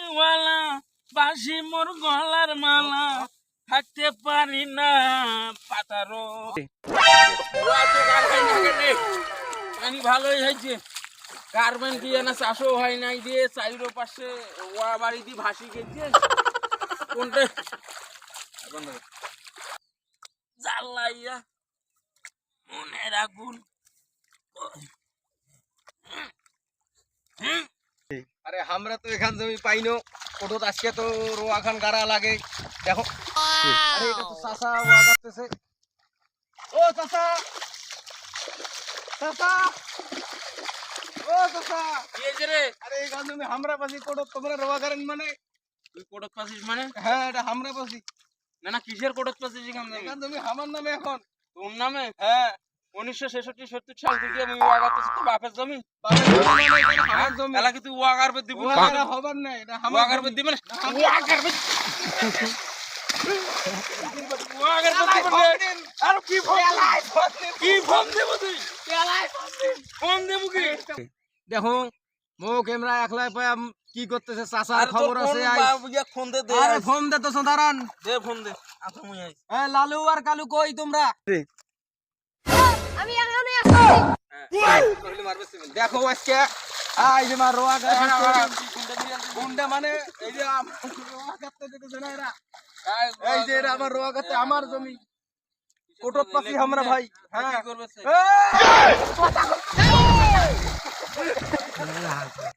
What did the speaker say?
বাঁশিওয়ালা বাঁশি মোর গলার মালা থাকতে পারি না পাতারো পানি ভালোই হয়েছে কারবেন দিয়ে না চাষও হয় নাই দিয়ে চারিরো পাশে ওয়া বাড়ি দিয়ে ভাসি গেছে কোনটা জ্বালাইয়া মনে রাখুন আরে আমরা তো এখান জমি পাইনো কোটোত আজকে তো রোয়া খান গাড়া লাগে দেখো আরে এটা তো চাচা ওয়া করতেছে ও চাচা চাচা ও চাচা কি হয়েছে রে আরে এই গান জমি আমরা পাছি কোটোত তোমরা রোয়া করেন মানে তুই কোটক পাচ্ছিস মানে হ্যাঁ এটা আমরা পাছি না না কিসের কোটক পাচ্ছিস এখান থেকে এখান জমি আমার নামে এখন তোর নামে হ্যাঁ 1966-70 সাল থেকে আমি ওয়াগা করছি তো বাপের জমি বাপের জমি মানে এটা আমার জমি এলা কি তুই ওয়াগার পর দিবি ওয়া করা হবার না এটা আমার ওয়াগার পর দিবি না ওয়াগার পর ওয়াগার পর দিবি না আর কি ফোন দেব তুই ফোন দেব কি দেখো মো ক্যামেরা একলাই পায় কি করতেছে চাচার আর খবর আছে ফোন দে দে আরে ফোন দে তো সাধারণ দে ফোন দে আচ্ছা মুই আইছি এই লালু আর কালু কই তোমরা আমি এখানে আসছি দেখো আজকে এই যে মার রোয়া গুন্ডা মানে এই যে রোয়া করতে দিতেছে না এরা এই যে এরা আমার রোয়া করতে আমার জমি কোটত পাছি আমরা ভাই হ্যাঁ কি করবে